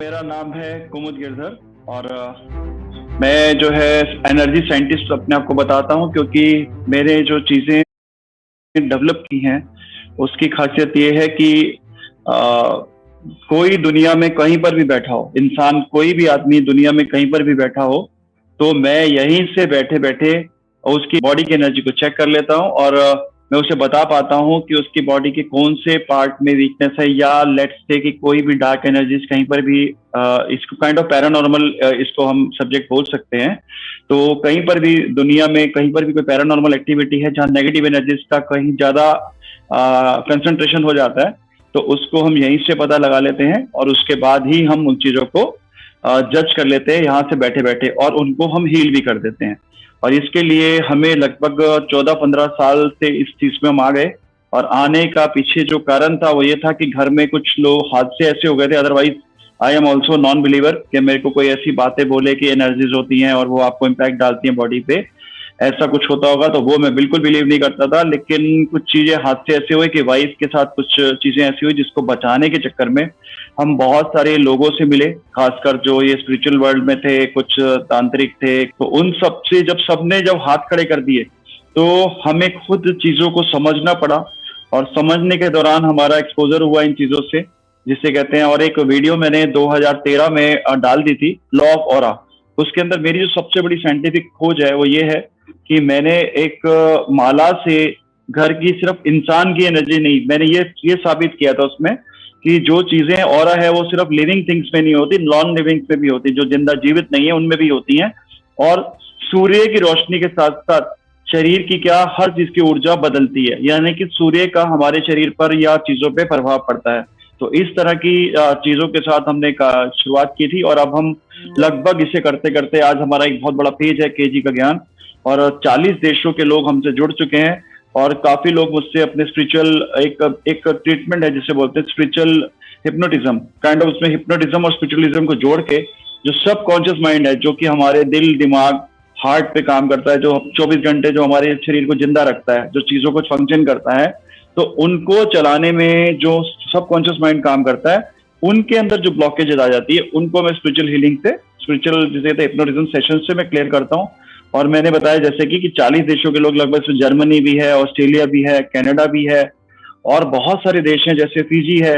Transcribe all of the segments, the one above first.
मेरा नाम है कुमुद गिरधर और मैं जो है एनर्जी साइंटिस्ट अपने आप को बताता हूँ, क्योंकि मैंने जो चीज़ें डेवलप की हैं उसकी खासियत ये है कि अ, कोई दुनिया में कहीं पर भी बैठा हो इंसान, कोई भी आदमी दुनिया में कहीं पर भी बैठा हो, तो मैं यहीं से बैठे बैठे उसकी बॉडी की एनर्जी को चेक कर लेता हूँ और मैं उसे बता पाता हूँ कि उसकी बॉडी के कौन से पार्ट में वीकनेस है, या लेट्स से कि कोई भी डार्क एनर्जीज कहीं पर भी इसको काइंड ऑफ पैरानॉर्मल इसको हम सब्जेक्ट बोल सकते हैं। तो कहीं पर भी दुनिया में कहीं पर भी कोई पैरानॉर्मल एक्टिविटी है जहाँ नेगेटिव एनर्जीज का कहीं ज्यादा कंसंट्रेशन हो जाता है, तो उसको हम यहीं से पता लगा लेते हैं और उसके बाद ही हम उन चीजों को जज कर लेते हैं यहाँ से बैठे बैठे, और उनको हम हील भी कर देते हैं। और इसके लिए हमें लगभग 14-15 साल से इस चीज में हम आ गए, और आने का पीछे जो कारण था वो ये था कि घर में कुछ लोग हादसे ऐसे हो गए थे। Otherwise I am also non believer कि मेरे को कोई ऐसी बातें बोले कि एनर्जीज होती हैं और वो आपको इम्पैक्ट डालती हैं बॉडी पे, ऐसा कुछ होता होगा, तो वो मैं बिल्कुल बिलीव नहीं करता था। लेकिन कुछ चीजें हाथ से ऐसे हुए कि वाइफ के साथ कुछ चीजें ऐसी हुई जिसको बचाने के चक्कर में हम बहुत सारे लोगों से मिले, खासकर जो ये स्पिरिचुअल वर्ल्ड में थे, कुछ तांत्रिक थे। तो उन सब से जब सबने जब हाथ खड़े कर दिए तो हमें खुद चीजों को समझना पड़ा, और समझने के दौरान हमारा एक्सपोजर हुआ इन चीजों से, जिसे कहते हैं। और एक वीडियो मैंने 2013 में डाल दी थी, लॉ ऑफ ऑरा। उसके अंदर मेरी जो सबसे बड़ी साइंटिफिक खोज है वो ये है कि मैंने एक माला से घर की सिर्फ इंसान की एनर्जी नहीं, मैंने ये साबित किया था उसमें कि जो चीजें ऑरा है वो सिर्फ लिविंग थिंग्स में नहीं होती, नॉन लिविंग में भी होती, जो जिंदा जीवित नहीं है उनमें भी होती हैं। और सूर्य की रोशनी के साथ साथ शरीर की क्या हर चीज की ऊर्जा बदलती है, यानी कि सूर्य का हमारे शरीर पर या चीजों पे प्रभाव पड़ता है। तो इस तरह की चीजों के साथ हमने शुरुआत की थी, और अब हम लगभग इसे करते करते आज हमारा एक बहुत बड़ा पेज है केजी का ज्ञान, और 40 देशों के लोग हमसे जुड़ चुके हैं। और काफी लोग मुझसे अपने स्पिरिचुअल एक ट्रीटमेंट है जिसे बोलते हैं स्पिरिचुअल हिप्नोटिज्म, काइंड ऑफ उसमें हिप्नोटिज्म और स्पिरिचुअलिज्म को जोड़ के जो सब कॉन्शियस माइंड है, जो कि हमारे दिल दिमाग हार्ट पे काम करता है, जो 24 घंटे जो हमारे शरीर को जिंदा रखता है, जो चीजों को फंक्शन करता है, तो उनको चलाने में जो सब कॉन्शियस माइंड काम करता है, उनके अंदर जो ब्लॉकेजेस आ जाती है उनको मैं स्पिरिचुअल हीलिंग से, स्पिरिचुअल जिसे हिप्नोटिज्म सेशन से मैं क्लियर करता हूँ। और मैंने बताया जैसे कि 40 देशों के लोग, लगभग जर्मनी भी है, ऑस्ट्रेलिया भी है, कनाडा भी है, और बहुत सारे देश हैं जैसे फिजी है,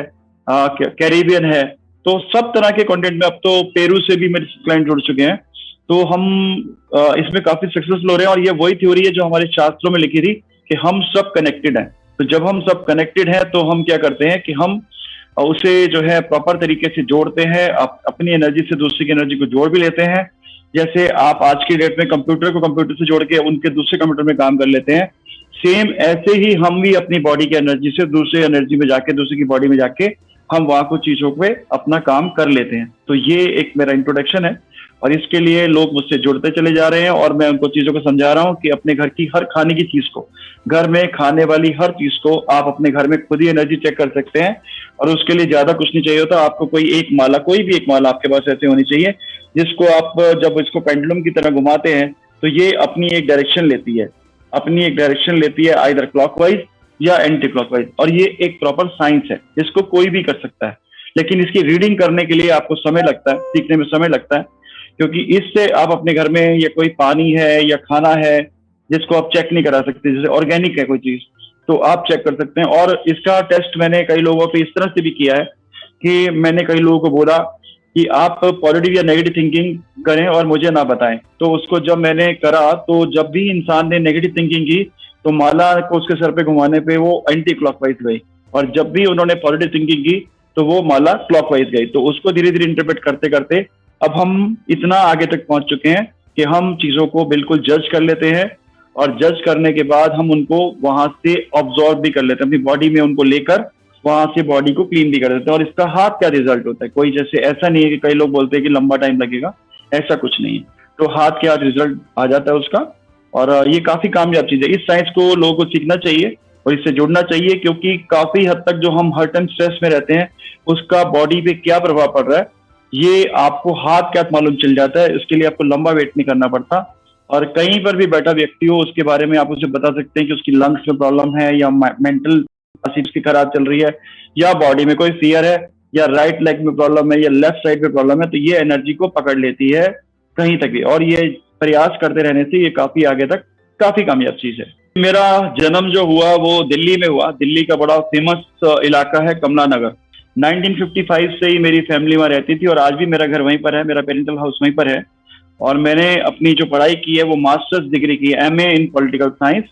कैरिबियन है। तो सब तरह के कंटेंट में, अब तो पेरू से भी मेरे क्लाइंट जुड़ चुके हैं। तो हम इसमें काफी सक्सेसफुल हो रहे हैं, और ये वही थ्योरी है जो हमारे शास्त्रों में लिखी थी कि हम सब कनेक्टेड हैं। तो जब हम सब कनेक्टेड हैं तो हम क्या करते हैं कि हम उसे जो है प्रॉपर तरीके से जोड़ते हैं, अपनी एनर्जी से दूसरी की एनर्जी को जोड़ भी लेते हैं। जैसे आप आज की डेट में कंप्यूटर को कंप्यूटर से जोड़ के उनके दूसरे कंप्यूटर में काम कर लेते हैं, सेम ऐसे ही हम भी अपनी बॉडी की एनर्जी से दूसरे एनर्जी में जाके, दूसरे की बॉडी में जाके हम वहां कुछ चीजों पे अपना काम कर लेते हैं। तो ये एक मेरा इंट्रोडक्शन है, और इसके लिए लोग मुझसे जुड़ते चले जा रहे हैं, और मैं उनको चीजों को समझा रहा हूँ कि अपने घर की हर खाने की चीज को, घर में खाने वाली हर चीज को आप अपने घर में खुद ही एनर्जी चेक कर सकते हैं। और उसके लिए ज्यादा कुछ नहीं चाहिए होता, आपको कोई एक माला, कोई भी एक माला आपके पास ऐसे होनी चाहिए जिसको आप जब इसको पेंडुलम की तरह घुमाते हैं तो ये अपनी एक डायरेक्शन लेती है, अपनी एक डायरेक्शन लेती है, आइदर क्लॉकवाइज या एंटी क्लॉकवाइज। और ये एक प्रॉपर साइंस है, इसको कोई भी कर सकता है, लेकिन इसकी रीडिंग करने के लिए आपको समय लगता है, सीखने में समय लगता है, क्योंकि इससे आप अपने घर में ये कोई पानी है या खाना है जिसको आप चेक नहीं करा सकते, जैसे ऑर्गेनिक है कोई चीज, तो आप चेक कर सकते हैं। और इसका टेस्ट मैंने कई लोगों पे इस तरह से भी किया है कि मैंने कई लोगों को बोला कि आप पॉजिटिव या नेगेटिव थिंकिंग करें और मुझे ना बताएं। तो उसको जब मैंने करा, तो जब भी इंसान ने नेगेटिव थिंकिंग की तो माला को उसके सर पे घुमाने पे वो एंटी क्लॉकवाइज गई, और जब भी उन्होंने पॉजिटिव थिंकिंग की तो वो माला क्लॉकवाइज गई। तो उसको धीरे धीरे इंटरप्रेट करते करते अब हम इतना आगे तक पहुंच चुके हैं कि हम चीजों को बिल्कुल जज कर लेते हैं, और जज करने के बाद हम उनको वहां से ऑब्जॉर्व भी कर लेते हैं, अपनी बॉडी में उनको लेकर वहां से बॉडी को क्लीन भी कर देते हैं। और इसका हाथ क्या रिजल्ट होता है, कोई जैसे ऐसा नहीं है कि कई लोग बोलते हैं कि लंबा टाइम लगेगा, ऐसा कुछ नहीं है। तो हाथ के हाथ रिजल्ट आ जाता है उसका, और ये काफी कामयाब चीज है। इस साइंस को लोगों को सीखना चाहिए और इससे जुड़ना चाहिए, क्योंकि काफी हद तक जो हम हर टाइम स्ट्रेस में रहते हैं उसका बॉडी पे क्या प्रभाव पड़ रहा है ये आपको हाथ के हाथ मालूम चल जाता है। इसके लिए आपको लंबा वेट नहीं करना पड़ता, और कहीं पर भी बैठा व्यक्ति हो उसके बारे में आप उसे बता सकते हैं कि उसकी लंग्स में प्रॉब्लम है, या मेंटल उसकी खराब चल रही है, या बॉडी में कोई फियर है, या राइट लेग में प्रॉब्लम है या लेफ्ट साइड में प्रॉब्लम है, तो ये एनर्जी को पकड़ लेती है कहीं तक भी, और ये प्रयास करते रहने से ये काफी आगे तक काफी कामयाब चीज है। मेरा जन्म जो हुआ वो दिल्ली में हुआ। दिल्ली का बड़ा फेमस इलाका है कमला नगर। 1955 से ही मेरी फैमिली वहाँ रहती थी और आज भी मेरा घर वहीं पर है, मेरा पेरेंटल हाउस वहीं पर है। और मैंने अपनी जो पढ़ाई की है वो मास्टर्स डिग्री की है, एमए इन पॉलिटिकल साइंस।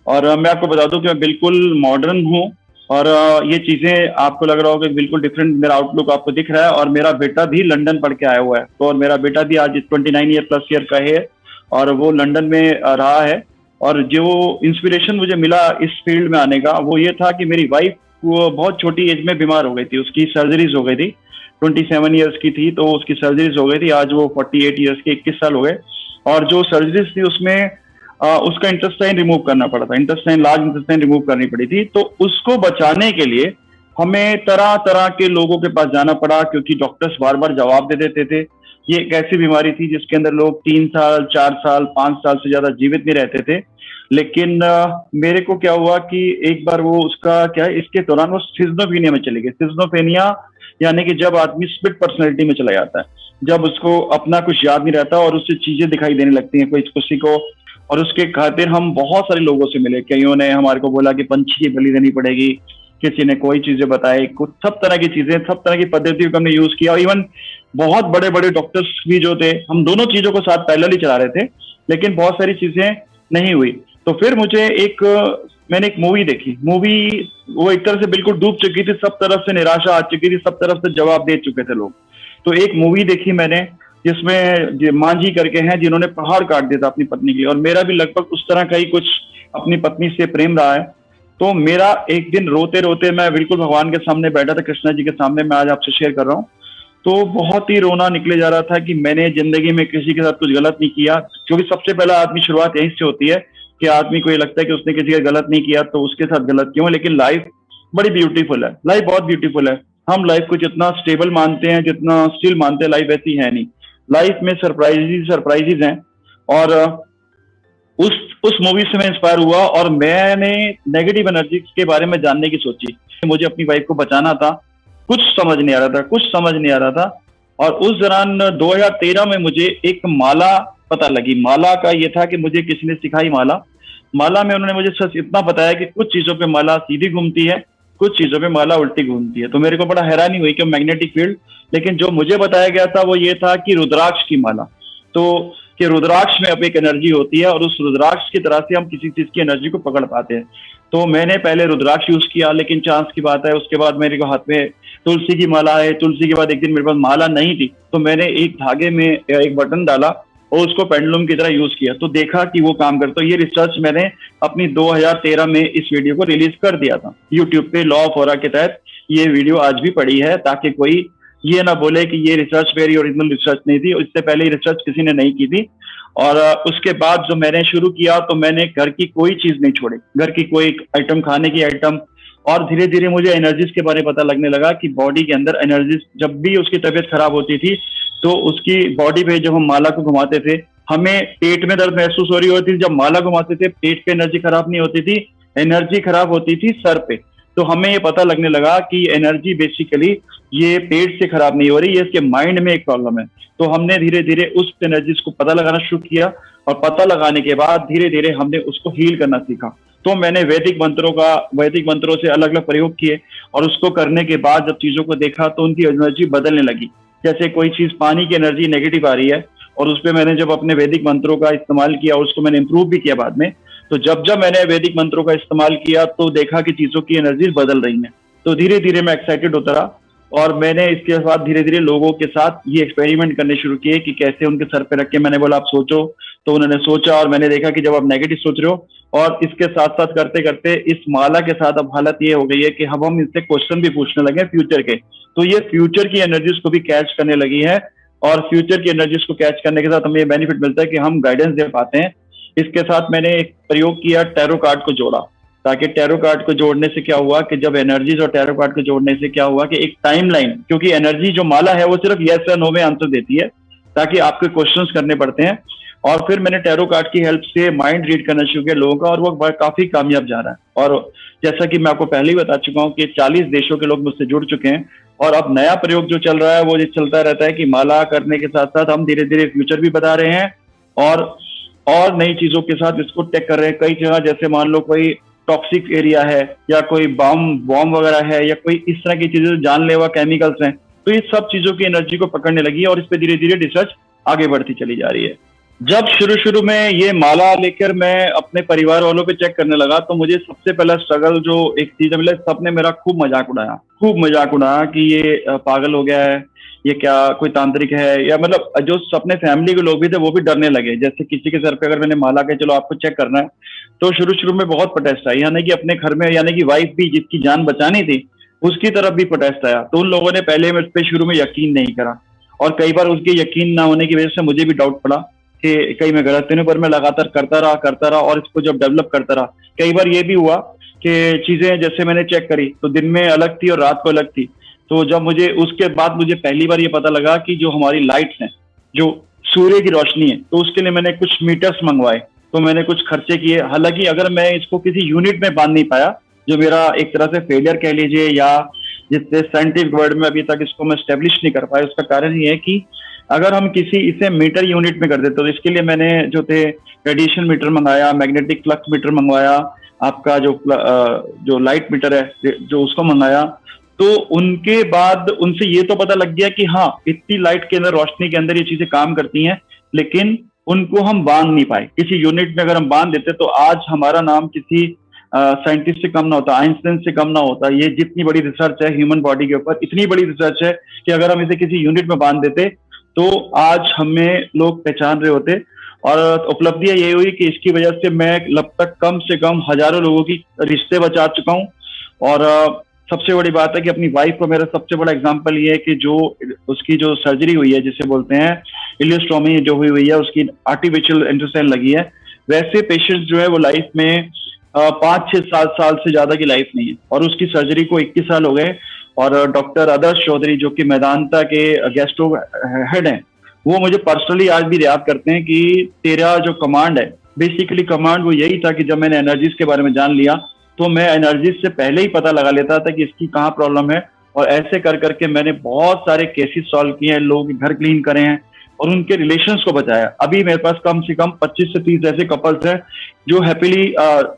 और मैं आपको बता दूं कि मैं बिल्कुल मॉडर्न हूँ, और ये चीजें आपको लग रहा होगा कि बिल्कुल डिफरेंट मेरा आउटलुक आपको दिख रहा है। और मेरा बेटा भी लंदन पढ़ के आया हुआ है, तो और मेरा बेटा भी आज 29 ईयर प्लस ईयर का है और वो लंदन में रहा है। और जो इंस्पिरेशन मुझे मिला इस फील्ड में आने का वो ये था कि मेरी वाइफ वो बहुत छोटी एज में बीमार हो गई थी, उसकी सर्जरीज हो गई थी। 27 ईयर्स की थी तो उसकी सर्जरीज हो गई थी। आज वो 48 ईयर्स की, 21 साल हो गए। और जो सर्जरीज थी उसमें उसका इंटेस्टाइन रिमूव करना पड़ा था, इंटेस्टाइन, लार्ज इंटेस्टाइन रिमूव करनी पड़ी थी। तो उसको बचाने के लिए हमें तरह तरह के लोगों के पास जाना पड़ा, क्योंकि डॉक्टर्स बार बार जवाब दे देते थे। ये एक ऐसी बीमारी थी जिसके अंदर लोग 3 साल, 4 साल, 5 साल से ज्यादा जीवित नहीं रहते थे। लेकिन मेरे को क्या हुआ कि एक बार वो उसका क्या है, इसके दौरान वो सिज्नोफेनिया में चले गए। सिज्नोफेनिया यानी कि जब आदमी स्प्लिट पर्सनैलिटी में चला जाता है, जब उसको अपना कुछ याद नहीं रहता और उससे चीजें दिखाई देने लगती हैं कोई किसी को। और उसके खातिर हम बहुत सारे लोगों से मिले, कईयों ने हमारे को बोला कि पंछी की बलि देनी पड़ेगी, किसी ने कोई चीजें बताई, कुछ सब तरह की चीजें, सब तरह की पद्धतियों को हमने यूज किया। और इवन बहुत बड़े बड़े डॉक्टर्स भी जो थे, हम दोनों चीजों को साथ पैरेलल ही चला रहे थे, लेकिन बहुत सारी चीजें नहीं हुई। तो फिर मुझे मैंने एक मूवी देखी। मूवी वो एक तरह से बिल्कुल डूब चुकी थी, सब तरफ से निराशा आ चुकी थी, सब तरफ से जवाब दे चुके थे लोग। तो एक मूवी देखी मैंने जिसमें मांझी करके हैं, जिन्होंने पहाड़ काट दिया था अपनी पत्नी की, और मेरा भी लगभग उस तरह का ही कुछ अपनी पत्नी से प्रेम रहा है। तो मेरा एक दिन रोते रोते मैं बिल्कुल भगवान के सामने बैठा था, कृष्णा जी के सामने, मैं आज आपसे शेयर कर रहा हूँ। तो बहुत ही रोना निकले जा रहा था कि मैंने जिंदगी में किसी के साथ कुछ गलत नहीं किया। क्योंकि सबसे पहला आदमी शुरुआत यहीं से होती है कि आदमी को ये लगता है कि उसने किसी का गलत नहीं किया तो उसके साथ गलत क्यों। लेकिन लाइफ बड़ी ब्यूटीफुल है, लाइफ बहुत ब्यूटीफुल है। हम लाइफ को जितना स्टेबल मानते हैं, जितना स्टिल मानते हैं, लाइफ वैसी है नहीं। लाइफ में सरप्राइजेज हैं। और उस मूवी से मैं इंस्पायर हुआ और मैंने नेगेटिव एनर्जी के बारे में जानने की सोची। मुझे अपनी वाइफ को बचाना था, कुछ समझ नहीं आ रहा था। और उस दौरान 2013 में मुझे एक माला पता लगी। माला का ये था कि मुझे किसी ने सिखाई माला में उन्होंने मुझे सच इतना बताया कि कुछ चीजों पे माला सीधी घूमती है, कुछ चीजों पे माला उल्टी घूमती है। तो मेरे को बड़ा हैरानी हुई कि मैग्नेटिक फील्ड, लेकिन जो मुझे बताया गया था वो ये था कि रुद्राक्ष की माला, तो कि रुद्राक्ष में अब एक एनर्जी होती है और उस रुद्राक्ष की तरह से हम किसी चीज की एनर्जी को पकड़ पाते हैं। तो मैंने पहले रुद्राक्ष यूज किया, लेकिन चांस की बात है उसके बाद मेरे को हाथ में तुलसी की माला है। तुलसी के बाद एक दिन मेरे पास माला नहीं थी, तो मैंने एक धागे में एक बटन डाला और उसको पेंडुलम की तरह यूज किया, तो देखा कि वो काम करता। तो ये रिसर्च मैंने अपनी 2013 में इस वीडियो को रिलीज कर दिया था यूट्यूब पे। लॉ ऑफ ऑरा के तहत ये वीडियो आज भी पड़ी है, ताकि कोई ये ना बोले कि ये रिसर्च मेरी ओरिजिनल रिसर्च नहीं थी, इससे पहले ये रिसर्च किसी ने नहीं की थी। और उसके बाद जो मैंने शुरू किया, तो मैंने घर की कोई चीज नहीं छोड़ी, घर की कोई आइटम, खाने की आइटम। और धीरे धीरे मुझे एनर्जीज के बारे में पता लगने लगा कि बॉडी के अंदर एनर्जीज, जब भी उसकी तबीयत खराब होती थी तो उसकी बॉडी पे जब हम माला को घुमाते थे, हमें पेट में दर्द महसूस हो रही होती थी। जब माला घुमाते थे पेट पे एनर्जी खराब नहीं होती थी, एनर्जी खराब होती थी सर पे। तो हमें ये पता लगने लगा कि एनर्जी बेसिकली ये पेट से खराब नहीं हो रही, ये इसके माइंड में एक प्रॉब्लम है। तो हमने धीरे धीरे उस एनर्जीज को पता लगाना शुरू किया, और पता लगाने के बाद धीरे धीरे हमने उसको हील करना सीखा। तो मैंने वैदिक मंत्रों से अलग अलग प्रयोग किए, और उसको करने के बाद जब चीजों को देखा तो उनकी एनर्जी बदलने लगी। जैसे कोई चीज, पानी की एनर्जी नेगेटिव आ रही है, और उस पर मैंने जब अपने वैदिक मंत्रों का इस्तेमाल किया, उसको मैंने इंप्रूव भी किया बाद में। तो जब जब मैंने वैदिक मंत्रों का इस्तेमाल किया तो देखा कि चीजों की एनर्जी बदल रही हैं। तो धीरे धीरे मैं एक्साइटेड होता रहा, और मैंने इसके बाद धीरे धीरे लोगों के साथ ये एक्सपेरिमेंट करने शुरू किए कि कैसे उनके सर पे रख के मैंने बोला आप सोचो, तो उन्होंने सोचा, और मैंने देखा कि जब आप नेगेटिव सोच रहे हो, और इसके साथ साथ करते करते इस माला के साथ अब हालत ये हो गई है कि अब हम इनसे क्वेश्चन भी पूछने लगे फ्यूचर के। तो ये फ्यूचर की एनर्जीज को भी कैच करने लगी है, और फ्यूचर की एनर्जीज को कैच करने के साथ हमें ये बेनिफिट मिलता है कि हम गाइडेंस दे पाते हैं। इसके साथ मैंने एक प्रयोग किया, टैरो कार्ड को जोड़ा, ताकि टैरो कार्ड को जोड़ने से क्या हुआ कि जब एनर्जीज और टैरो कार्ड को जोड़ने से क्या हुआ कि एक टाइमलाइन, क्योंकि एनर्जी जो माला है वो सिर्फ यस या नो में आंसर देती है, ताकि आपके क्वेश्चंस करने पड़ते हैं। और फिर मैंने टैरो कार्ड की हेल्प से माइंड रीड करना शुरू किया लोगों का, और वो काफी कामयाब जा रहा है। और जैसा कि मैं आपको पहले ही बता चुका हूँ कि 40 देशों के लोग मुझसे जुड़ चुके हैं। और अब नया प्रयोग जो चल रहा है वो ये चलता रहता है कि माला करने के साथ साथ हम धीरे धीरे फ्यूचर भी बता रहे हैं और नई चीजों के साथ इसको टेक कर रहे हैं। कई जगह जैसे मान लो कोई टॉक्सिक एरिया है या कोई बॉम्ब वगैरह है या कोई इस तरह की चीजें जानलेवा केमिकल्स हैं, तो ये सब चीजों की एनर्जी को पकड़ने लगी है और इस पे धीरे धीरे रिसर्च आगे बढ़ती चली जा रही है। जब शुरू शुरू में ये माला लेकर मैं अपने परिवार वालों पे चेक करने लगा तो मुझे सबसे पहला स्ट्रगल जो एक चीज मिला, सबने मेरा खूब मजाक उड़ाया कि ये पागल हो गया है, ये क्या कोई तांत्रिक है, या मतलब जो अपने फैमिली के लोग भी थे वो भी डरने लगे। जैसे किसी के सर पे अगर मैंने माला के चलो आपको चेक करना है, तो शुरू शुरू में बहुत प्रोटेस्ट आई, यानी कि अपने घर में यानी कि वाइफ भी जिसकी जान बचानी थी उसकी तरफ भी प्रोटेस्ट आया। तो उन लोगों ने पहले मेरे पे शुरू में यकीन नहीं करा और कई बार उसके यकीन ना होने की वजह से मुझे भी डाउट पड़ा कि कहीं मैं गलत नहीं, पर मैं लगातार करता रहा और इसको जब डेवलप करता रहा, कई बार ये भी हुआ कि चीजें जैसे मैंने चेक करी तो दिन में अलग थी और रात को अलग थी। तो जब मुझे उसके बाद मुझे पहली बार ये पता लगा कि जो हमारी लाइट्स हैं, जो सूर्य की रोशनी है, तो उसके लिए मैंने कुछ मीटर्स मंगवाए, तो मैंने कुछ खर्चे किए। हालांकि अगर मैं इसको किसी यूनिट में बांध नहीं पाया, जो मेरा एक तरह से फेलियर कह लीजिए या जिससे साइंटिफिक वर्ड में अभी तक इसको मैं स्टेब्लिश नहीं कर पाया, उसका कारण ये है कि अगर हम किसी इसे मीटर यूनिट में कर देते तो इसके लिए मैंने जो थे रेडिएशन मीटर मंगाया, मैग्नेटिक फ्लक्स मीटर मंगवाया, आपका जो लाइट मीटर है जो उसको मंगाया। तो उनके बाद उनसे ये तो पता लग गया कि हाँ इतनी लाइट के अंदर, रोशनी के अंदर ये चीजें काम करती हैं, लेकिन उनको हम बांध नहीं पाए। किसी यूनिट में अगर हम बांध देते तो आज हमारा नाम किसी साइंटिस्ट से कम ना होता, आइंस्टाइन से कम ना होता। ये जितनी बड़ी रिसर्च है ह्यूमन बॉडी के ऊपर, इतनी बड़ी रिसर्च है कि अगर हम इसे किसी यूनिट में बांध देते तो आज हमें लोग पहचान रहे होते। और उपलब्धियां ये हुई कि इसकी वजह से मैं अब तक कम से कम हजारों लोगों की रिश्ते बचा चुका हूँ। और सबसे बड़ी बात है कि अपनी वाइफ को, मेरा सबसे बड़ा एग्जांपल ये है कि जो उसकी जो सर्जरी हुई है जिसे बोलते हैं इलियोस्टोमी जो हुई है, उसकी आर्टिफिशियल इंटेस्टाइन लगी है, वैसे पेशेंट्स जो है वो लाइफ में 5-6-7 साल से ज्यादा की लाइफ नहीं है, और उसकी सर्जरी को 21 साल हो गए। और डॉक्टर आदर्श चौधरी जो कि मैदानता के गैस्ट्रो हेड हैं, वो मुझे पर्सनली आज भी याद करते हैं कि तेरा जो कमांड है, बेसिकली कमांड वो यही था कि जब मैंने एनर्जीज के बारे में जान लिया तो मैं एनर्जीज से पहले ही पता लगा लेता था कि इसकी कहाँ प्रॉब्लम है, और ऐसे कर करके मैंने बहुत सारे केसेस सॉल्व किए हैं, लोगों के घर क्लीन करे हैं और उनके रिलेशंस को बचाया। अभी मेरे पास कम से कम 25 से 30 ऐसे कपल्स हैं जो हैप्पीली,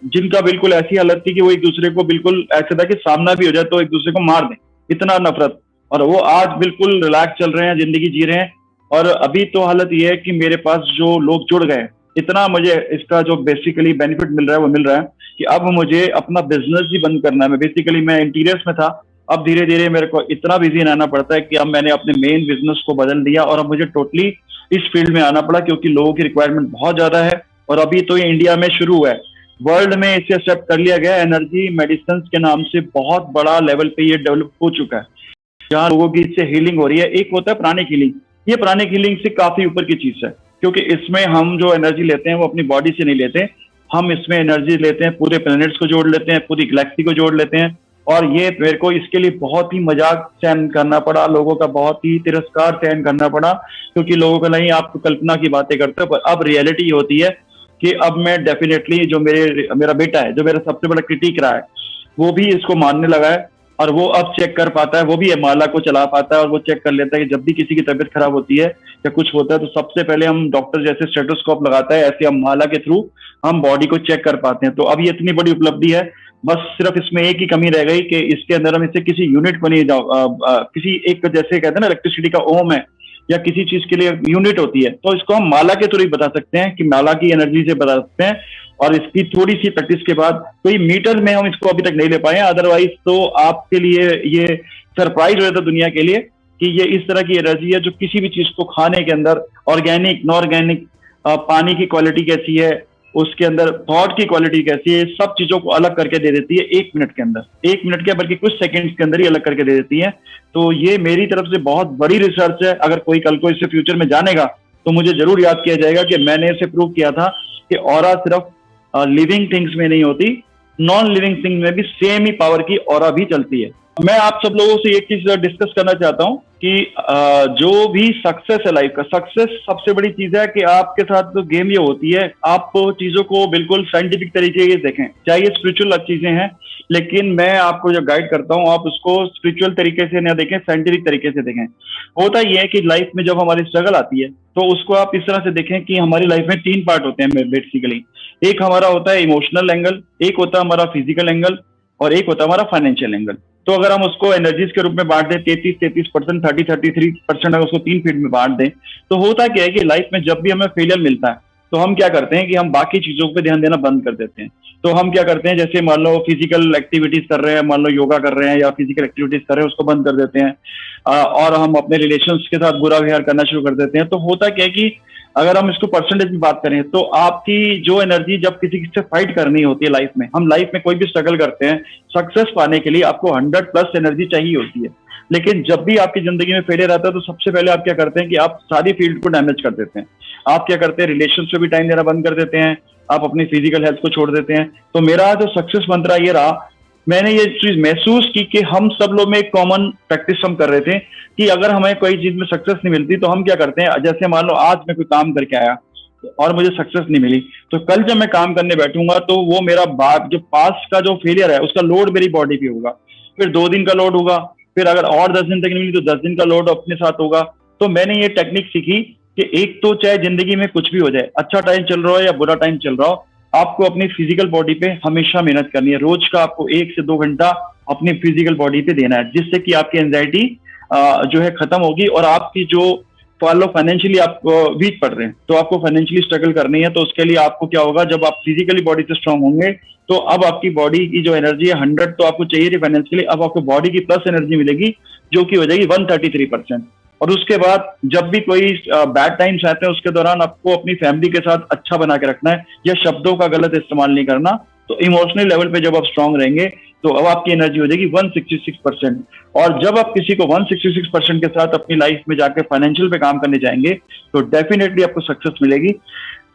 जिनका बिल्कुल ऐसी हालत थी कि वो एक दूसरे को बिल्कुल ऐसे था कि सामना भी हो जाए तो एक दूसरे को मार दें, इतना नफरत, और वो आज बिल्कुल रिलैक्स चल रहे हैं, जिंदगी जी रहे हैं। और अभी तो हालत ये है कि मेरे पास जो लोग जुड़ गए, इतना मुझे इसका जो बेसिकली बेनिफिट मिल रहा है वो मिल रहा है कि अब मुझे अपना बिजनेस ही बंद करना है। बेसिकली मैं इंटीरियर्स में था, अब धीरे धीरे मेरे को इतना बिजी रहना पड़ता है कि अब मैंने अपने मेन बिजनेस को बदल दिया और अब मुझे टोटली इस फील्ड में आना पड़ा, क्योंकि लोगों की रिक्वायरमेंट बहुत ज्यादा है। और अभी तो ये इंडिया में शुरू हुआ है, वर्ल्ड में इसे एक्सेप्ट कर लिया गया। एनर्जी मेडिसिन के नाम से बहुत बड़ा लेवल पे ये डेवलप हो चुका है, जहाँ लोगों की इससे हीलिंग हो रही है। एक होता है प्राणिक हीलिंग, ये प्राणिक हीलिंग से काफी ऊपर की चीज है, क्योंकि इसमें हम जो एनर्जी लेते हैं वो अपनी बॉडी से नहीं लेते, हम इसमें एनर्जी लेते हैं, पूरे प्लैनेट्स को जोड़ लेते हैं, पूरी गैलेक्सी को जोड़ लेते हैं। और ये मेरे को इसके लिए बहुत ही मजाक सहन करना पड़ा, लोगों का बहुत ही तिरस्कार सहन करना पड़ा, क्योंकि लोगों को नहीं, आप कल्पना की बातें करते हो, पर अब रियलिटी होती है कि अब मैं डेफिनेटली जो मेरा बेटा है, जो मेरा सबसे बड़ा क्रिटिक रहा है, वो भी इसको मानने लगा है और वो अब चेक कर पाता है, वो भी माला को चला पाता है और वो चेक कर लेता है कि जब भी किसी की तबीयत खराब होती है या कुछ होता है तो सबसे पहले हम डॉक्टर जैसे स्टेथोस्कोप लगाता है, ऐसे हम माला के थ्रू हम बॉडी को चेक कर पाते हैं। तो अब ये इतनी बड़ी उपलब्धि है, बस सिर्फ इसमें एक ही कमी रह गई कि इसके अंदर हम इसे किसी यूनिट को नहीं किसी एक, जैसे कहते हैं ना इलेक्ट्रिसिटी का ओम है या किसी चीज के लिए यूनिट होती है, तो इसको हम माला के थ्रू ही बता सकते हैं कि माला की एनर्जी से बता सकते हैं। और इसकी थोड़ी सी प्रैक्टिस के बाद कोई मीटर में हम इसको अभी तक नहीं ले पाए, अदरवाइज तो आपके लिए ये सरप्राइज हो जाता दुनिया के लिए कि ये इस तरह की एनर्जी है जो किसी भी चीज को खाने के अंदर, ऑर्गेनिक नॉर्गेनिक, पानी की क्वालिटी कैसी है, उसके अंदर थॉट की क्वालिटी कैसी है, सब चीजों को अलग करके दे देती है 1 मिनट के अंदर, 1 मिनट के बल्कि कुछ सेकंड्स के अंदर ही अलग करके दे देती है। तो ये मेरी तरफ से बहुत बड़ी रिसर्च है। अगर कोई कल को इससे फ्यूचर में जानेगा तो मुझे जरूर याद किया जाएगा कि मैंने इसे प्रूव किया था कि ऑरा सिर्फ लिविंग थिंग्स में नहीं होती, नॉन लिविंग थिंग्स में भी सेम ही पावर की ऑरा भी चलती है। मैं आप सब लोगों से एक चीज डिस्कस करना चाहता हूँ कि जो भी सक्सेस है लाइफ का, सक्सेस सबसे बड़ी चीज है कि आपके साथ तो गेम ये होती है, आप चीजों को बिल्कुल साइंटिफिक तरीके से देखें, चाहे ये स्पिरिचुअल चीजें हैं, लेकिन मैं आपको जो गाइड करता हूँ आप उसको स्पिरिचुअल तरीके से ना देखें, साइंटिफिक तरीके से देखें। होता ये है कि लाइफ में जब हमारी स्ट्रगल आती है तो उसको आप इस तरह से देखें कि हमारी लाइफ में 3 पार्ट होते हैं बेसिकली। एक हमारा होता है इमोशनल एंगल, एक होता है हमारा फिजिकल एंगल, और एक होता है हमारा फाइनेंशियल एंगल। तो अगर हम उसको एनर्जीज के रूप में बांट दें 33% 33% अगर उसको 3 फील्ड में बांट दें, तो होता क्या है कि लाइफ में जब भी हमें फेलियर मिलता है तो हम क्या करते हैं कि हम बाकी चीजों पे ध्यान देना बंद कर देते हैं। तो हम क्या करते हैं, जैसे मान लो फिजिकल एक्टिविटीज कर रहे हैं, मान लो योगा कर रहे हैं या फिजिकल एक्टिविटीज कर रहे हैं, उसको बंद कर देते हैं। और हम अपने रिलेशंस के साथ बुरा व्यवहार करना शुरू कर देते हैं। तो होता क्या है कि अगर हम इसको परसेंटेज में बात करें तो आपकी जो एनर्जी जब किसी से फाइट करनी होती है लाइफ में, हम लाइफ में कोई भी स्ट्रगल करते हैं, सक्सेस पाने के लिए आपको 100+ एनर्जी चाहिए होती है। लेकिन जब भी आपकी जिंदगी में फेलियर आता है तो सबसे पहले आप क्या करते हैं कि आप सारी फील्ड को डैमेज कर देते हैं। आप क्या करते हैं, रिलेशन पे भी टाइम देना बंद कर देते हैं, आप अपनी फिजिकल हेल्थ को छोड़ देते हैं। तो मेरा जो सक्सेस मंत्रा ये रहा, मैंने ये चीज महसूस की कि हम सब लोग में एक कॉमन प्रैक्टिस हम कर रहे थे कि अगर हमें कोई चीज में सक्सेस नहीं मिलती तो हम क्या करते हैं, जैसे मान लो आज मैं कोई काम करके आया और मुझे सक्सेस नहीं मिली, तो कल जब मैं काम करने बैठूंगा तो वो मेरा बात जो पास्ट का जो फेलियर है उसका लोड मेरी बॉडी पे होगा, फिर 2 दिन का लोड होगा, फिर अगर और 10 दिन तक नहीं मिली तो 10 दिन का लोड अपने साथ होगा। तो मैंने ये टेक्निक सीखी कि एक तो चाहे जिंदगी में कुछ भी हो जाए, अच्छा टाइम चल रहा हो या बुरा टाइम चल रहा हो, आपको अपनी फिजिकल बॉडी पे हमेशा मेहनत करनी है। रोज का आपको 1 से 2 घंटा अपनी फिजिकल बॉडी पे देना है, जिससे कि आपकी एंजाइटी जो है खत्म होगी। और आपकी जो फॉलो फाइनेंशियली आप वीक पड़ रहे हैं तो आपको फाइनेंशियली स्ट्रगल करनी है, तो उसके लिए आपको क्या होगा, जब आप फिजिकली बॉडी से स्ट्रांग होंगे तो अब आपकी बॉडी की जो एनर्जी है 100 तो आपको चाहिए थी फाइनेंशियली, अब आपको बॉडी की प्लस एनर्जी मिलेगी जो कि हो जाएगी 133%। और उसके बाद जब भी कोई बैड टाइम्स आते हैं उसके दौरान आपको अपनी फैमिली के साथ अच्छा बना के रखना है, या शब्दों का गलत इस्तेमाल नहीं करना। तो इमोशनल लेवल पे जब आप स्ट्रांग रहेंगे तो अब आपकी एनर्जी हो जाएगी 166%। और जब आप किसी को 166% के साथ अपनी लाइफ में जाके फाइनेंशियल पे काम करने जाएंगे तो डेफिनेटली आपको सक्सेस मिलेगी।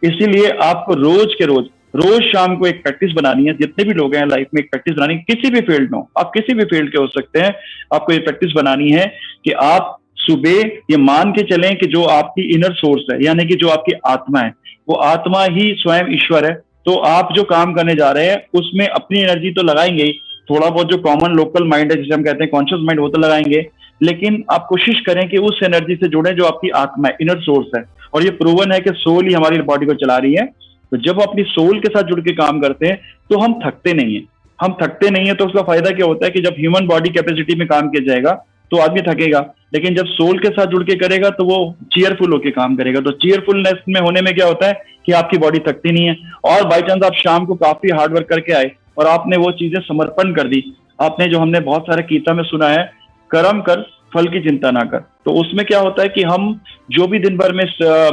इसीलिए आपको रोज के रोज रोज शाम को एक प्रैक्टिस बनानी है। जितने भी लोग हैं लाइफ में एक प्रैक्टिस बनानी है, किसी भी फील्ड में हो, आप किसी भी फील्ड के हो सकते हैं, आपको ये प्रैक्टिस बनानी है कि आप सुबह ये मान के चलें कि जो आपकी इनर सोर्स है, यानी कि जो आपकी आत्मा है, वो आत्मा ही स्वयं ईश्वर है। तो आप जो काम करने जा रहे हैं उसमें अपनी एनर्जी तो लगाएंगे ही, थोड़ा बहुत जो कॉमन लोकल माइंड है जिसे हम कहते हैं कॉन्शियस माइंड, वो तो लगाएंगे, लेकिन आप कोशिश करें कि उस एनर्जी से जुड़े जो आपकी आत्मा है, इनर सोर्स है। और ये प्रूवन है कि सोल ही हमारी बॉडी को चला रही है। तो जब अपनी सोल के साथ जुड़ के काम करते हैं तो हम थकते नहीं है। हम थकते नहीं है तो उसका फायदा क्या होता है कि जब ह्यूमन बॉडी कैपेसिटी में काम किया जाएगा तो आदमी थकेगा, लेकिन जब सोल के साथ जुड़ के करेगा तो वो चीयरफुल होकर काम करेगा। तो चीयरफुलनेस में होने में क्या होता है कि आपकी बॉडी थकती नहीं है। और बाई चांस आप शाम को काफी हार्डवर्क करके आए और आपने वो चीजें समर्पण कर दी, आपने जो हमने बहुत सारे गीता में सुना है, कर्म कर फल की चिंता ना कर, तो उसमें क्या होता है कि हम जो भी दिन भर में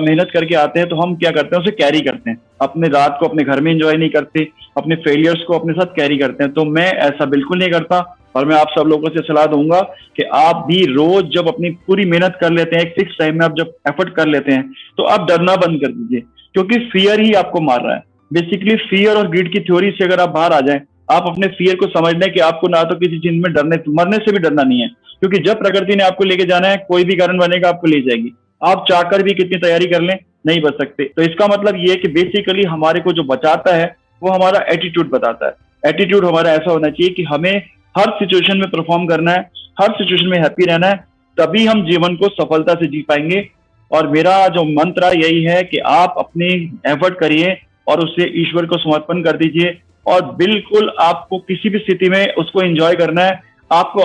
मेहनत करके आते हैं तो हम क्या करते हैं, उसे कैरी करते हैं, अपने रात को अपने घर में एंजॉय नहीं करते, अपने फेलियर्स को अपने साथ कैरी करते हैं। तो मैं ऐसा बिल्कुल नहीं करता और मैं आप सब लोगों से सलाह दूंगा कि आप भी रोज जब अपनी पूरी मेहनत कर लेते हैं, एक फिक्स टाइम में आप जब एफर्ट कर लेते हैं तो आप डरना बंद कर दीजिए, क्योंकि फियर ही आपको मार रहा है। बेसिकली फियर और ग्रीड की थ्योरी से अगर आप बाहर आ जाएं, आप अपने फियर को समझ लें कि आपको ना तो किसी चीज में डरने मरने से भी डरना नहीं है, क्योंकि जब प्रकृति ने आपको लेके जाना है कोई भी कारण बनेगा आपको ले जाएगी। आप चाहकर भी कितनी तैयारी कर लें नहीं बच सकते। तो इसका मतलब ये है कि बेसिकली हमारे को जो बचाता है वो हमारा एटीट्यूड बताता है। एटीट्यूड हमारा ऐसा होना चाहिए कि हमें हर सिचुएशन में परफॉर्म करना है, हर सिचुएशन में हैप्पी रहना है, तभी हम जीवन को सफलता से जी पाएंगे। और मेरा जो मंत्र यही है कि आप अपनी एफर्ट करिए और उससे ईश्वर को समर्पण कर दीजिए, और बिल्कुल आपको किसी भी स्थिति में उसको एंजॉय करना है। आपको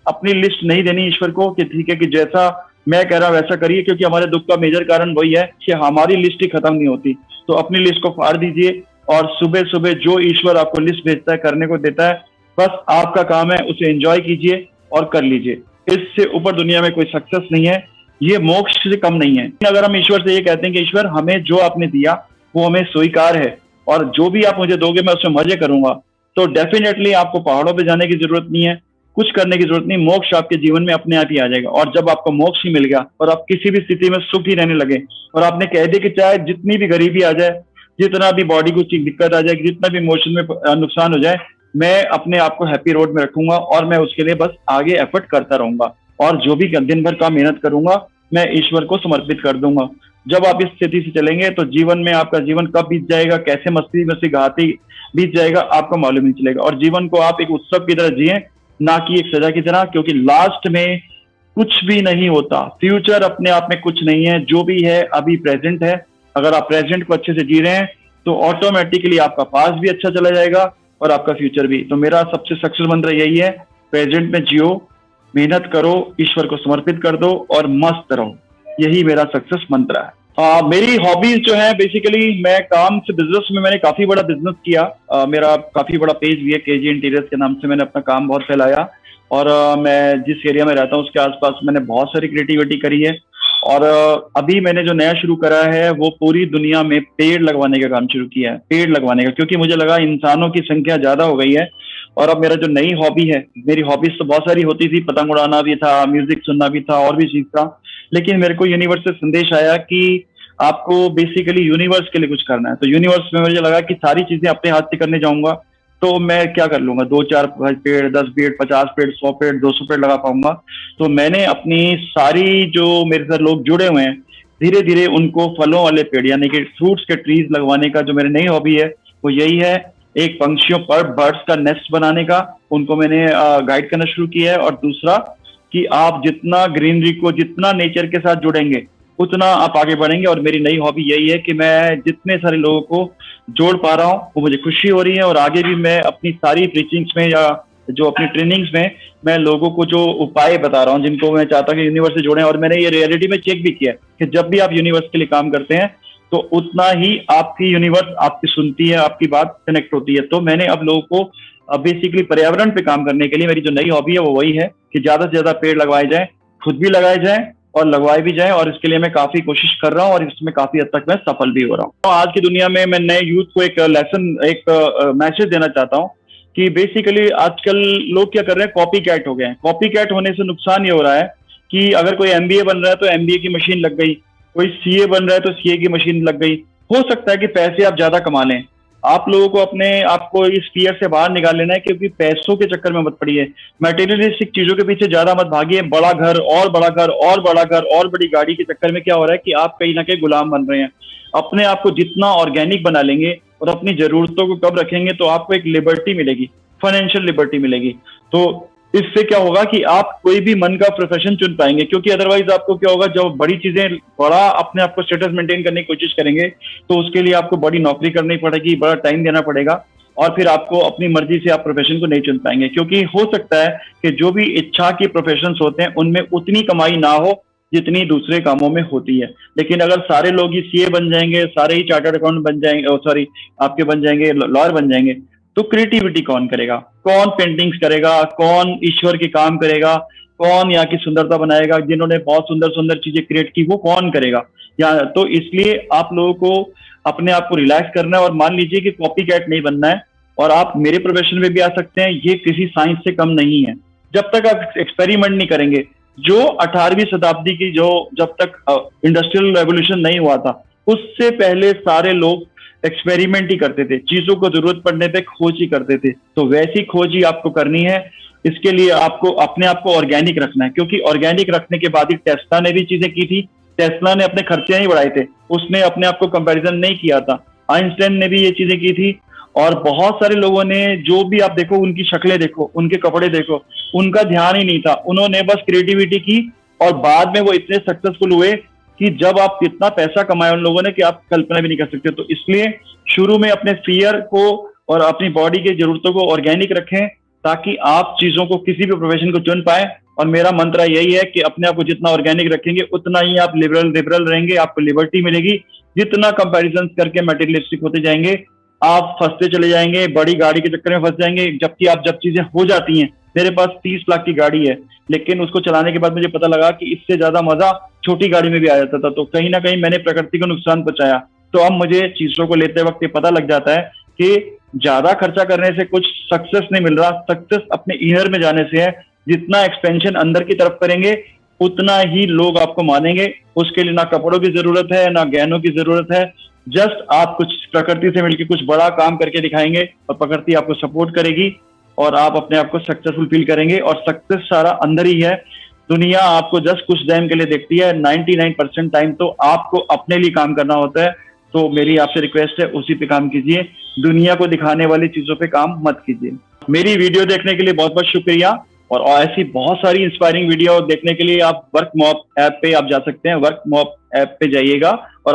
अपनी लिस्ट नहीं देनी ईश्वर को कि ठीक है कि जैसा मैं कह रहा हूं वैसा करिए, क्योंकि हमारे दुख का मेजर कारण वही है कि हमारी लिस्ट ही खत्म नहीं होती। तो अपनी लिस्ट को फाड़ दीजिए और सुबह सुबह जो ईश्वर आपको लिस्ट भेजता है, करने को देता है, बस आपका काम है उसे एंजॉय कीजिए और कर लीजिए। इससे ऊपर दुनिया में कोई सक्सेस नहीं है, ये मोक्ष से कम नहीं है। अगर हम ईश्वर से ये कहते हैं कि ईश्वर हमें जो आपने दिया वो हमें स्वीकार है और जो भी आप मुझे दोगे मैं उसमें मजे करूंगा, तो डेफिनेटली आपको पहाड़ों पे जाने की जरूरत नहीं है, कुछ करने की जरूरत नहीं, मोक्ष आपके जीवन में अपने आप ही आ जाएगा। और जब आपको मोक्ष ही मिल गया और आप किसी भी स्थिति में सुख ही रहने लगे, और आपने कह दिया कि चाहे जितनी भी गरीबी आ जाए, जितना भी बॉडी को दिक्कत आ जाए, जितना भी इमोशन में नुकसान हो जाए, मैं अपने आप को हैप्पी रोड में रखूंगा और मैं उसके लिए बस आगे एफर्ट करता रहूंगा, और जो भी दिन भर का मेहनत करूंगा मैं ईश्वर को समर्पित कर दूंगा। जब आप इस स्थिति से चलेंगे तो जीवन में आपका जीवन कब बीत जाएगा, कैसे मस्ती मस्ती घाती बीत जाएगा, आपको मालूम नहीं चलेगा। और जीवन को आप एक उत्सव की तरह जिए, ना कि एक सजा की तरह, क्योंकि लास्ट में कुछ भी नहीं होता। फ्यूचर अपने आप में कुछ नहीं है, जो भी है अभी प्रेजेंट है। अगर आप प्रेजेंट को अच्छे से जी रहे हैं तो ऑटोमेटिकली आपका पास्ट भी अच्छा चला जाएगा और आपका फ्यूचर भी। तो मेरा सबसे सक्सेस मंत्र यही है, प्रेजेंट में जियो, मेहनत करो, ईश्वर को समर्पित कर दो और मस्त रहो। यही मेरा सक्सेस मंत्र है। मेरी हॉबीज जो है, बेसिकली मैं काम से बिजनेस में मैंने काफी बड़ा बिजनेस किया। मेरा काफी बड़ा पेज भी है, केजी इंटीरियर्स के नाम से मैंने अपना काम बहुत फैलाया। और मैं जिस एरिया में रहता हूँ उसके आसपास मैंने बहुत सारी क्रिएटिविटी करी है। और अभी मैंने जो नया शुरू करा है वो पूरी दुनिया में पेड़ लगवाने का काम शुरू किया है। पेड़ लगवाने का, क्योंकि मुझे लगा इंसानों की संख्या ज्यादा हो गई है। और अब मेरा जो नई हॉबी है, मेरी हॉबीज तो बहुत सारी होती थी, पतंग उड़ाना भी था, म्यूजिक सुनना भी था, और भी चीज था। लेकिन मेरे को यूनिवर्स से संदेश आया कि आपको बेसिकली यूनिवर्स के लिए कुछ करना है। तो यूनिवर्स में मुझे लगा कि सारी चीजें अपने हाथ से करने जाऊंगा तो मैं क्या कर लूंगा, 2-4 पेड़, 10 पेड़, 50 पेड़, 100 पेड़, 200 पेड़ लगा पाऊंगा। तो मैंने अपनी सारी जो मेरे साथ लोग जुड़े हुए हैं, धीरे धीरे उनको फलों वाले पेड़ यानी कि फ्रूट्स के ट्रीज लगवाने का जो मेरी नई हॉबी है वो यही है। एक पंछियों पर बर्ड्स का नेस्ट बनाने का उनको मैंने गाइड करना शुरू किया है। और दूसरा कि आप जितना ग्रीनरी को, जितना नेचर के साथ जुड़ेंगे उतना आप आगे बढ़ेंगे। और मेरी नई हॉबी यही है कि मैं जितने सारे लोगों को जोड़ पा रहा हूँ वो मुझे खुशी हो रही है। और आगे भी मैं अपनी सारी प्रीचिंग्स में या जो अपनी ट्रेनिंग्स में मैं लोगों को जो उपाय बता रहा हूँ जिनको मैं चाहता हूँ कि यूनिवर्स से जुड़े। और मैंने ये रियलिटी में चेक भी किया कि जब भी आप यूनिवर्स के लिए काम करते हैं तो उतना ही आपकी यूनिवर्स आपकी सुनती है, आपकी बात कनेक्ट होती है। तो मैंने अब लोगों को बेसिकली पर्यावरण पे काम करने के लिए मेरी जो नई हॉबी है वो वही है कि ज्यादा से ज्यादा पेड़ लगवाए जाए, खुद भी लगाए जाए और लगवाए भी जाए। और इसके लिए मैं काफी कोशिश कर रहा हूँ और इसमें काफी हद तक मैं सफल भी हो रहा हूँ। तो आज की दुनिया में मैं नए यूथ को एक लेसन, एक मैसेज देना चाहता हूँ कि बेसिकली आजकल लोग क्या कर रहे हैं, कॉपी कैट हो गए हैं। कॉपी कैट होने से नुकसान ये हो रहा है कि अगर कोई एमबीए बन रहा है तो एमबीए की मशीन लग गई, कोई सीए बन रहा है तो सीए की मशीन लग गई। हो सकता है कि पैसे आप ज्यादा कमा लें, आप लोगों को अपने आपको इस फियर से बाहर निकाल लेना है, क्योंकि पैसों के चक्कर में मत पड़िए, मटेरियलिस्टिक चीजों के पीछे ज्यादा मत भागिए। बड़ा घर और बड़ा घर और बड़ा घर और बड़ी गाड़ी के चक्कर में क्या हो रहा है कि आप कहीं ना कहीं गुलाम बन रहे हैं। अपने आप को जितना ऑर्गेनिक बना लेंगे और अपनी जरूरतों को कब रखेंगे तो आपको एक लिबर्टी मिलेगी, फाइनेंशियल लिबर्टी मिलेगी। तो इससे क्या होगा कि आप कोई भी मन का प्रोफेशन चुन पाएंगे, क्योंकि अदरवाइज आपको क्या होगा, जब बड़ी चीजें, बड़ा अपने आप को स्टेटस मेंटेन करने की कोशिश करेंगे तो उसके लिए आपको बड़ी नौकरी करनी पड़ेगी, बड़ा टाइम देना पड़ेगा और फिर आपको अपनी मर्जी से आप प्रोफेशन को नहीं चुन पाएंगे। क्योंकि हो सकता है कि जो भी इच्छा के प्रोफेशन होते हैं उनमें उतनी कमाई ना हो जितनी दूसरे कामों में होती है। लेकिन अगर सारे लोग ही सीए बन जाएंगे, सारे ही चार्टर्ड अकाउंट बन जाएंगे, सॉरी आपके बन जाएंगे, लॉयर बन जाएंगे, तो क्रिएटिविटी कौन करेगा, कौन पेंटिंग्स करेगा, कौन ईश्वर के काम करेगा, कौन यहाँ की सुंदरता बनाएगा, जिन्होंने बहुत सुंदर सुंदर चीजें क्रिएट की वो कौन करेगा। या तो इसलिए आप लोगों को अपने आप को रिलैक्स करना है और मान लीजिए कि कॉपी कैट नहीं बनना है और आप मेरे प्रोफेशन में भी आ सकते हैं। ये किसी साइंस से कम नहीं है। जब तक आप एक्सपेरिमेंट नहीं करेंगे, जो 18वीं शताब्दी की, जो जब तक इंडस्ट्रियल रेवोल्यूशन नहीं हुआ था उससे पहले सारे लोग एक्सपेरिमेंट ही करते थे, चीजों को जरूरत पड़ने पे खोज ही करते थे। तो वैसी खोज ही आपको करनी है। इसके लिए आपको अपने आप को ऑर्गेनिक रखना है, क्योंकि ऑर्गेनिक रखने के बाद ही टेस्ला ने भी चीजें की थी। टेस्ला ने अपने खर्चे नहीं बढ़ाए थे, उसने अपने आप को कंपैरिजन नहीं किया था। आइंस्टाइन ने भी ये चीजें की थी और बहुत सारे लोगों ने, जो भी आप देखो, उनकी शक्लें देखो, उनके कपड़े देखो, उनका ध्यान ही नहीं था, उन्होंने बस क्रिएटिविटी की और बाद में वो इतने सक्सेसफुल हुए कि जब आप इतना पैसा कमाए उन लोगों ने कि आप कल्पना भी नहीं कर सकते। तो इसलिए शुरू में अपने फियर को और अपनी बॉडी की जरूरतों को ऑर्गेनिक रखें ताकि आप चीजों को, किसी भी प्रोफेशन को चुन पाए। और मेरा मंत्र यही है कि अपने आप को जितना ऑर्गेनिक रखेंगे उतना ही आप लिबरल रहेंगे, आपको लिबर्टी मिलेगी। जितना कंपैरिजन करके मटेरियलिस्टिक होते जाएंगे आप फंसते चले जाएंगे, बड़ी गाड़ी के चक्कर में फंस जाएंगे। जबकि आप जब चीजें हो जाती हैं, मेरे पास 30 लाख की गाड़ी है लेकिन उसको चलाने के बाद मुझे पता लगा कि इससे ज्यादा मजा छोटी गाड़ी में भी आ जाता था। तो कहीं ना कहीं मैंने प्रकृति को नुकसान पहुंचाया। तो अब मुझे चीजों को लेते वक्त ये पता लग जाता है कि ज्यादा खर्चा करने से कुछ सक्सेस नहीं मिल रहा, सक्सेस अपने इनर में जाने से है। जितना एक्सपेंशन अंदर की तरफ करेंगे उतना ही लोग आपको मानेंगे। उसके लिए ना कपड़ों की जरूरत है, ना गहनों की जरूरत है, जस्ट आप कुछ प्रकृति से मिलकर कुछ बड़ा काम करके दिखाएंगे और प्रकृति आपको सपोर्ट करेगी और आप अपने आप को सक्सेसफुल फील करेंगे। और सक्सेस सारा अंदर ही है। दुनिया आपको जस्ट कुछ टाइम के लिए देखती है, 99% टाइम तो आपको अपने लिए काम करना होता है। तो मेरी आपसे रिक्वेस्ट है, उसी पे काम कीजिए, दुनिया को दिखाने वाली चीजों पे काम मत कीजिए। मेरी वीडियो देखने के लिए बहुत बहुत शुक्रिया। और ऐसी बहुत सारी इंस्पायरिंग वीडियो देखने के लिए आप वर्क मॉप ऐप पे आप जा सकते हैं। वर्क मॉप ऐप पे जाइएगा और